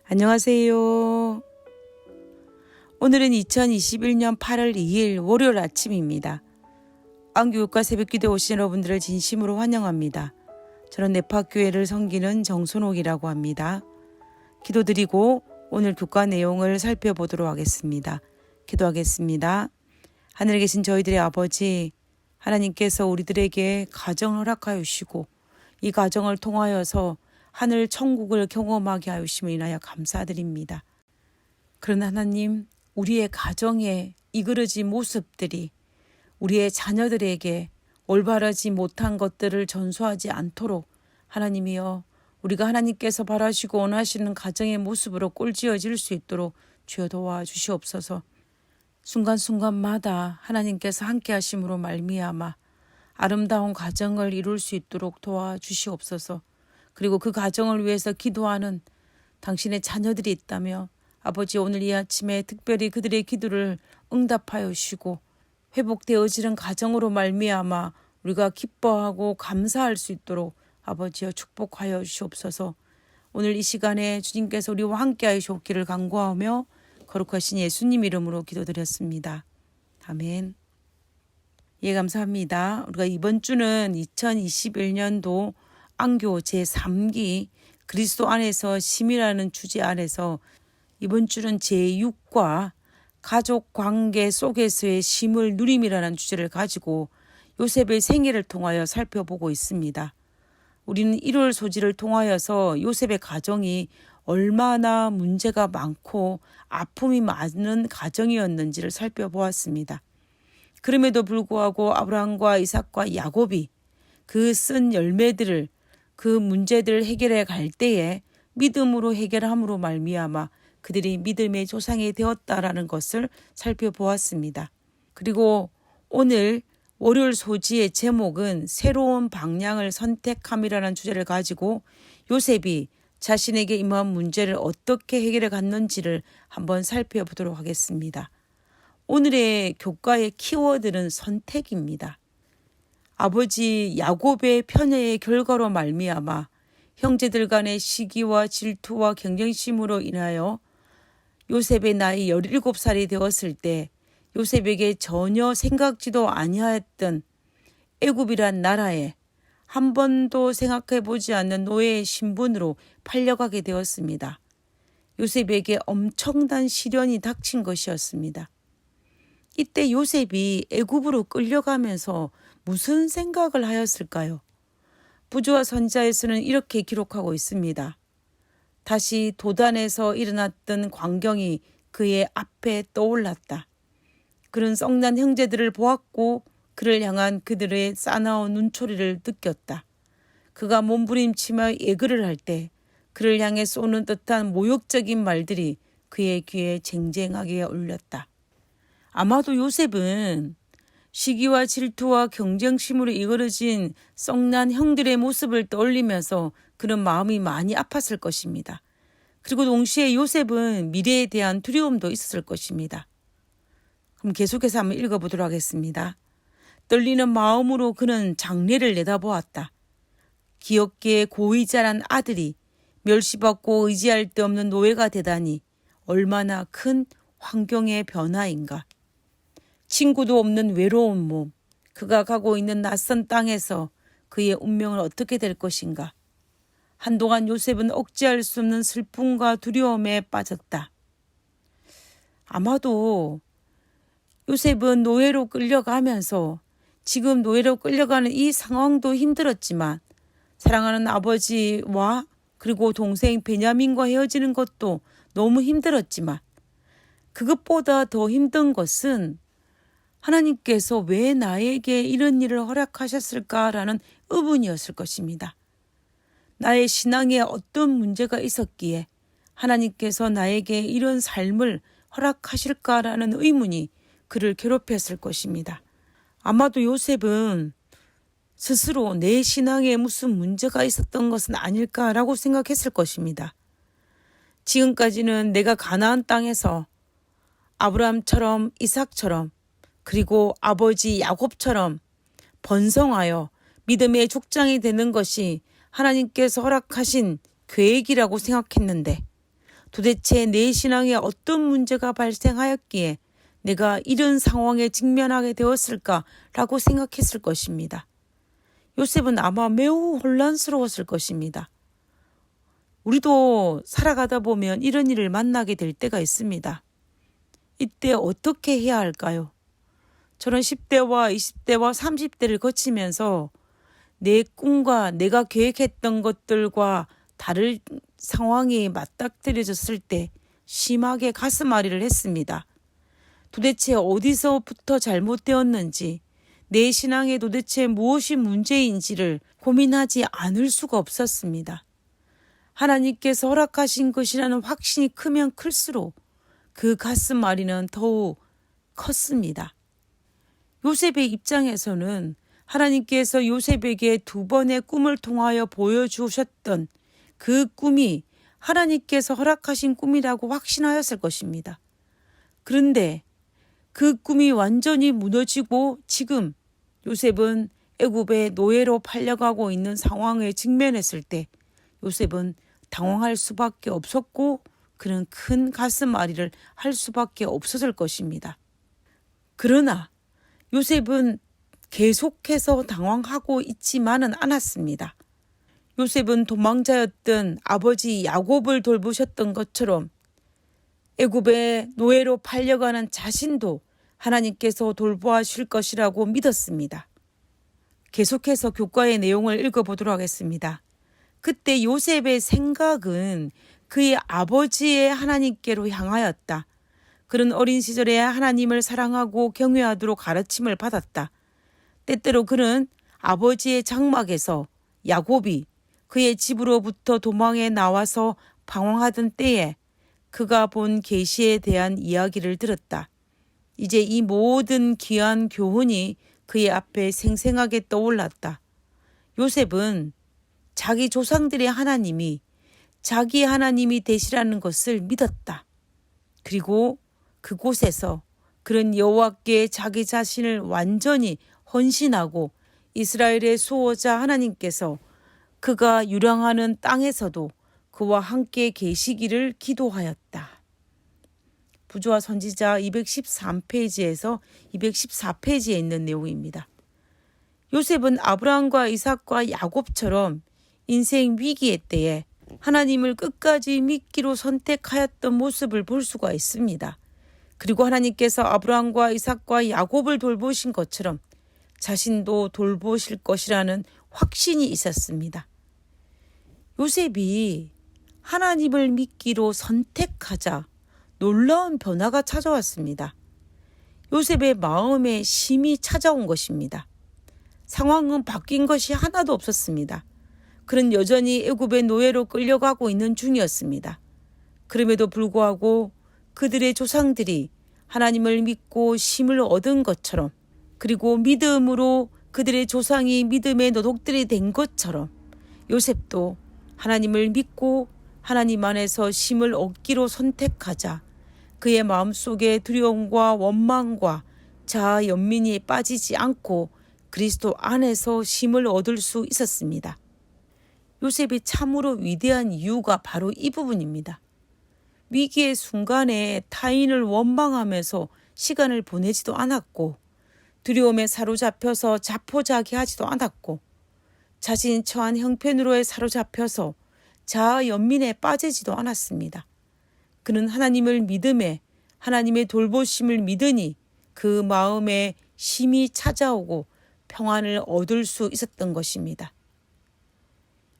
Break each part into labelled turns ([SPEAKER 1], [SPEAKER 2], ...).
[SPEAKER 1] 안녕하세요. 오늘은 2021년 8월 2일 월요일 아침입니다. 안교육과 새벽기도에 오신 여러분들을 진심으로 환영합니다. 저는 네파교회를 섬기는 정순옥이라고 합니다. 기도드리고 오늘 교과 내용을 살펴보도록 하겠습니다. 기도하겠습니다. 하늘에 계신 저희들의 아버지, 하나님께서 우리들에게 가정을 허락하여 주시고 이 가정을 통하여서 하늘 천국을 경험하게 하심을 인하여 감사드립니다. 그러나 하나님, 우리의 가정에 이그러진 모습들이 우리의 자녀들에게 올바르지 못한 것들을 전수하지 않도록 하나님이여, 우리가 하나님께서 바라시고 원하시는 가정의 모습으로 꼴지어질 수 있도록 주여 도와주시옵소서. 순간순간마다 하나님께서 함께 하심으로 말미암아 아름다운 가정을 이룰 수 있도록 도와주시옵소서. 그리고 그 가정을 위해서 기도하는 당신의 자녀들이 있다며 아버지, 오늘 이 아침에 특별히 그들의 기도를 응답하여 주시고 회복되어지는 가정으로 말미암아 우리가 기뻐하고 감사할 수 있도록 아버지여 축복하여 주시옵소서. 오늘 이 시간에 주님께서 우리와 함께하여 주옵기를 간구하며 거룩하신 예수님 이름으로 기도드렸습니다. 아멘. 예, 감사합니다. 우리가 이번 주는 2021년도 안교 제3기 그리스도 안에서 심이라는 주제 안에서 이번 주는 제6과 가족 관계 속에서의 심을 누림이라는 주제를 가지고 요셉의 생애를 통하여 살펴보고 있습니다. 우리는 1월 소지를 통하여서 요셉의 가정이 얼마나 문제가 많고 아픔이 많은 가정이었는지를 살펴보았습니다. 그럼에도 불구하고 아브라함과 이삭과 야곱이 그 쓴 열매들을, 그 문제들을 해결해 갈 때에 믿음으로 해결함으로 말미암아 그들이 믿음의 조상이 되었다라는 것을 살펴보았습니다. 그리고 오늘 월요일 소지의 제목은 새로운 방향을 선택함이라는 주제를 가지고 요셉이 자신에게 임한 문제를 어떻게 해결해 갔는지를 한번 살펴보도록 하겠습니다. 오늘의 교과의 키워드는 선택입니다. 아버지 야곱의 편애의 결과로 말미암아 형제들 간의 시기와 질투와 경쟁심으로 인하여 요셉의 나이 17살이 되었을 때 요셉에게 전혀 생각지도 아니하였던 애굽이란 나라에 한 번도 생각해 보지 않는 노예의 신분으로 팔려가게 되었습니다. 요셉에게 엄청난 시련이 닥친 것이었습니다. 이때 요셉이 애굽으로 끌려가면서 무슨 생각을 하였을까요? 부조와 선지자에서는 이렇게 기록하고 있습니다. 다시 도단에서 일어났던 광경이 그의 앞에 떠올랐다. 그는 썩난 형제들을 보았고 그를 향한 그들의 싸나운 눈초리를 느꼈다. 그가 몸부림치며 예글을 할 때 그를 향해 쏘는 듯한 모욕적인 말들이 그의 귀에 쟁쟁하게 울렸다. 아마도 요셉은 시기와 질투와 경쟁심으로 이그러진 썩난 형들의 모습을 떠올리면서 그런 마음이 많이 아팠을 것입니다. 그리고 동시에 요셉은 미래에 대한 두려움도 있었을 것입니다. 그럼 계속해서 한번 읽어보도록 하겠습니다. 떨리는 마음으로 그는 장래를 내다보았다. 귀엽게 고이 자란 아들이 멸시받고 의지할 데 없는 노예가 되다니 얼마나 큰 환경의 변화인가. 친구도 없는 외로운 몸, 그가 가고 있는 낯선 땅에서 그의 운명은 어떻게 될 것인가. 한동안 요셉은 억제할 수 없는 슬픔과 두려움에 빠졌다. 아마도 요셉은 노예로 끌려가면서 지금 노예로 끌려가는 이 상황도 힘들었지만 사랑하는 아버지와 그리고 동생 베냐민과 헤어지는 것도 너무 힘들었지만 그것보다 더 힘든 것은 하나님께서 왜 나에게 이런 일을 허락하셨을까라는 의문이었을 것입니다. 나의 신앙에 어떤 문제가 있었기에 하나님께서 나에게 이런 삶을 허락하실까라는 의문이 그를 괴롭혔을 것입니다. 아마도 요셉은 스스로 내 신앙에 무슨 문제가 있었던 것은 아닐까라고 생각했을 것입니다. 지금까지는 내가 가나안 땅에서 아브라함처럼 이삭처럼 그리고 아버지 야곱처럼 번성하여 믿음의 족장이 되는 것이 하나님께서 허락하신 계획이라고 생각했는데 도대체 내 신앙에 어떤 문제가 발생하였기에 내가 이런 상황에 직면하게 되었을까라고 생각했을 것입니다. 요셉은 아마 매우 혼란스러웠을 것입니다. 우리도 살아가다 보면 이런 일을 만나게 될 때가 있습니다. 이때 어떻게 해야 할까요? 저는 10대와 20대와 30대를 거치면서 내 꿈과 내가 계획했던 것들과 다른 상황이 맞닥뜨려졌을 때 심하게 가슴앓이를 했습니다. 도대체 어디서부터 잘못되었는지, 내 신앙에 도대체 무엇이 문제인지를 고민하지 않을 수가 없었습니다. 하나님께서 허락하신 것이라는 확신이 크면 클수록 그 가슴앓이는 더욱 컸습니다. 요셉의 입장에서는 하나님께서 요셉에게 2번의 꿈을 통하여 보여주셨던 그 꿈이 하나님께서 허락하신 꿈이라고 확신하였을 것입니다. 그런데 그 꿈이 완전히 무너지고 지금 요셉은 애굽의 노예로 팔려가고 있는 상황에 직면했을 때 요셉은 당황할 수밖에 없었고 그는 큰 가슴앓이를 할 수밖에 없었을 것입니다. 그러나 요셉은 계속해서 당황하고 있지만은 않았습니다. 요셉은 도망자였던 아버지 야곱을 돌보셨던 것처럼 애굽의 노예로 팔려가는 자신도 하나님께서 돌보아주실 것이라고 믿었습니다. 계속해서 교과의 내용을 읽어보도록 하겠습니다. 그때 요셉의 생각은 그의 아버지의 하나님께로 향하였다. 그는 어린 시절에 하나님을 사랑하고 경외하도록 가르침을 받았다. 때때로 그는 아버지의 장막에서 야곱이 그의 집으로부터 도망해 나와서 방황하던 때에 그가 본 계시에 대한 이야기를 들었다. 이제 이 모든 귀한 교훈이 그의 앞에 생생하게 떠올랐다. 요셉은 자기 조상들의 하나님이 자기 하나님이 되시라는 것을 믿었다. 그리고 그곳에서 그는 여호와께 자기 자신을 완전히 헌신하고 이스라엘의 수호자 하나님께서 그가 유랑하는 땅에서도 그와 함께 계시기를 기도하였다. 부조와 선지자 213페이지에서 214페이지에 있는 내용입니다. 요셉은 아브라함과 이삭과 야곱처럼 인생 위기의 때에 하나님을 끝까지 믿기로 선택하였던 모습을 볼 수가 있습니다. 그리고 하나님께서 아브라함과 이삭과 야곱을 돌보신 것처럼 자신도 돌보실 것이라는 확신이 있었습니다. 요셉이 하나님을 믿기로 선택하자 놀라운 변화가 찾아왔습니다. 요셉의 마음에 힘이 찾아온 것입니다. 상황은 바뀐 것이 하나도 없었습니다. 그는 여전히 애굽의 노예로 끌려가고 있는 중이었습니다. 그럼에도 불구하고 그들의 조상들이 하나님을 믿고 힘을 얻은 것처럼, 그리고 믿음으로 그들의 조상이 믿음의 노독들이 된 것처럼 요셉도 하나님을 믿고 하나님 안에서 힘을 얻기로 선택하자 그의 마음속에 두려움과 원망과 자아 연민이 빠지지 않고 그리스도 안에서 힘을 얻을 수 있었습니다. 요셉이 참으로 위대한 이유가 바로 이 부분입니다. 위기의 순간에 타인을 원망하면서 시간을 보내지도 않았고 두려움에 사로잡혀서 자포자기하지도 않았고 자신이 처한 형편으로에 사로잡혀서 자아 연민에 빠지지도 않았습니다. 그는 하나님을 믿음에 하나님의 돌보심을 믿으니 그 마음에 힘이 찾아오고 평안을 얻을 수 있었던 것입니다.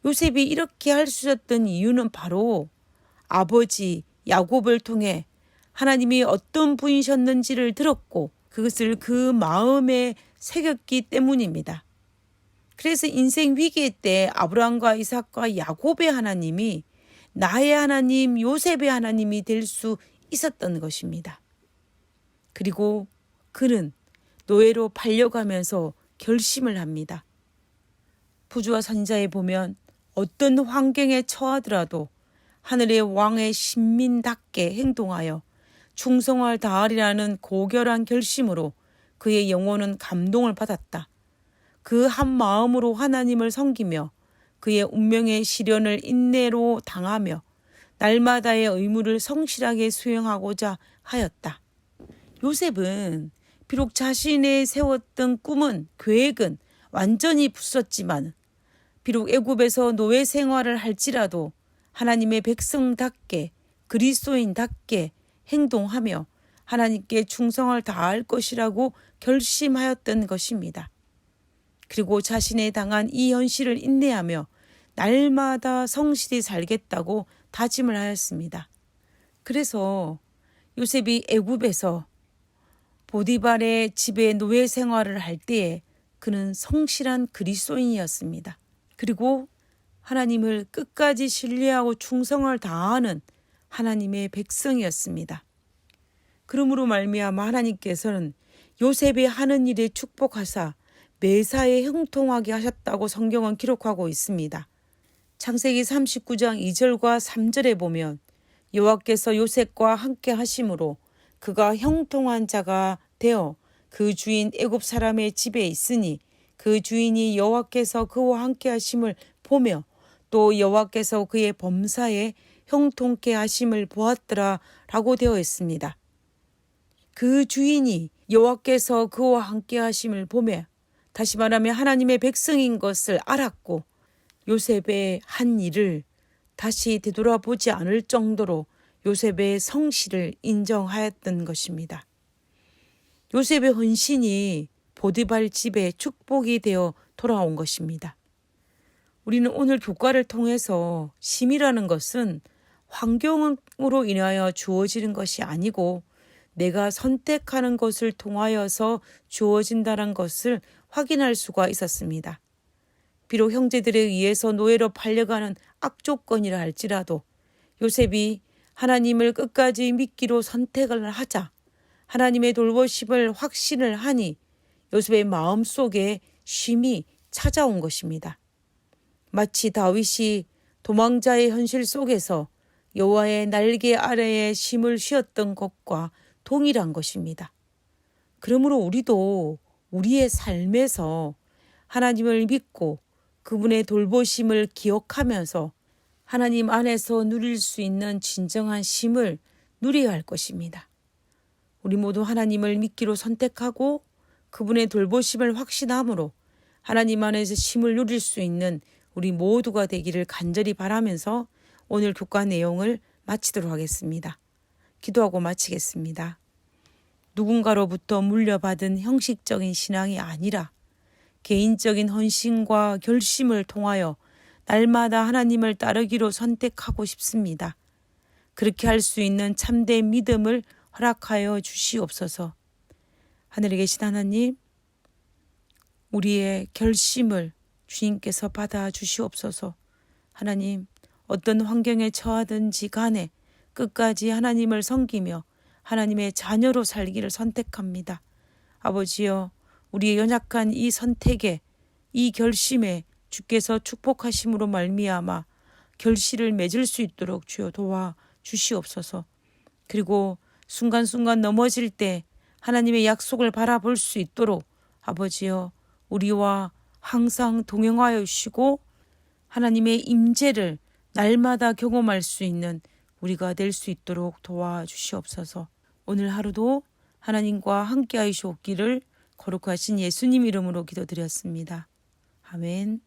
[SPEAKER 1] 요셉이 이렇게 할 수 있었던 이유는 바로 아버지 야곱을 통해 하나님이 어떤 분이셨는지를 들었고 그것을 그 마음에 새겼기 때문입니다. 그래서 인생 위기의 때 아브라함과 이삭과 야곱의 하나님이 나의 하나님 요셉의 하나님이 될 수 있었던 것입니다. 그리고 그는 노예로 팔려가면서 결심을 합니다. 부조와 선지자에 보면 어떤 환경에 처하더라도 하늘의 왕의 신민답게 행동하여 충성을 다하리라는 고결한 결심으로 그의 영혼은 감동을 받았다. 그 한 마음으로 하나님을 섬기며 그의 운명의 시련을 인내로 당하며 날마다의 의무를 성실하게 수행하고자 하였다. 요셉은 비록 자신의 세웠던 꿈은 계획은 완전히 부쉈지만 비록 애굽에서 노예 생활을 할지라도 하나님의 백성답게 그리스도인답게 행동하며 하나님께 충성을 다할 것이라고 결심하였던 것입니다. 그리고 자신의 당한 이 현실을 인내하며 날마다 성실히 살겠다고 다짐을 하였습니다. 그래서 요셉이 애굽에서 보디발의 집에 노예 생활을 할 때에 그는 성실한 그리스도인이었습니다. 그리고 하나님을 끝까지 신뢰하고 충성을 다하는 하나님의 백성이었습니다. 그러므로 말미암아 하나님께서는 요셉이 하는 일에 축복하사 매사에 형통하게 하셨다고 성경은 기록하고 있습니다. 창세기 39장 2절과 3절에 보면 여호와께서 요셉과 함께 하심으로 그가 형통한 자가 되어 그 주인 애굽 사람의 집에 있으니 그 주인이 여호와께서 그와 함께 하심을 보며 또 여호와께서 그의 범사에 형통케 하심을 보았더라 라고 되어 있습니다. 그 주인이 여호와께서 그와 함께 하심을 보며 다시 말하면 하나님의 백성인 것을 알았고 요셉의 한 일을 다시 되돌아보지 않을 정도로 요셉의 성실을 인정하였던 것입니다. 요셉의 헌신이 보디발 집에 축복이 되어 돌아온 것입니다. 우리는 오늘 교과를 통해서 쉼이라는 것은 환경으로 인하여 주어지는 것이 아니고 내가 선택하는 것을 통하여서 주어진다는 것을 확인할 수가 있었습니다. 비록 형제들에 의해서 노예로 팔려가는 악조건이라 할지라도 요셉이 하나님을 끝까지 믿기로 선택을 하자 하나님의 돌보심을 확신을 하니 요셉의 마음속에 쉼이 찾아온 것입니다. 마치 다윗이 도망자의 현실 속에서 여호와의 날개 아래에 쉼을 쉬었던 것과 동일한 것입니다. 그러므로 우리도 우리의 삶에서 하나님을 믿고 그분의 돌보심을 기억하면서 하나님 안에서 누릴 수 있는 진정한 쉼을 누려야 할 것입니다. 우리 모두 하나님을 믿기로 선택하고 그분의 돌보심을 확신함으로 하나님 안에서 쉼을 누릴 수 있는 우리 모두가 되기를 간절히 바라면서 오늘 교과 내용을 마치도록 하겠습니다. 기도하고 마치겠습니다. 누군가로부터 물려받은 형식적인 신앙이 아니라 개인적인 헌신과 결심을 통하여 날마다 하나님을 따르기로 선택하고 싶습니다. 그렇게 할 수 있는 참된 믿음을 허락하여 주시옵소서. 하늘에 계신 하나님, 우리의 결심을 주님께서 받아 주시옵소서. 하나님, 어떤 환경에 처하든지 간에 끝까지 하나님을 섬기며 하나님의 자녀로 살기를 선택합니다. 아버지여, 우리의 연약한 이 선택에, 이 결심에 주께서 축복하심으로 말미암아 결실을 맺을 수 있도록 주여 도와 주시옵소서. 그리고 순간순간 넘어질 때 하나님의 약속을 바라볼 수 있도록 아버지여 우리와 항상 동행하여 주시고 하나님의 임재를 날마다 경험할 수 있는 우리가 될 수 있도록 도와주시옵소서. 오늘 하루도 하나님과 함께 하시옵기를 거룩하신 예수님 이름으로 기도드렸습니다. 아멘.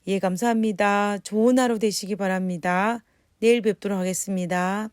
[SPEAKER 1] 예, 감사합니다. 좋은 하루 되시기 바랍니다. 내일 뵙도록 하겠습니다.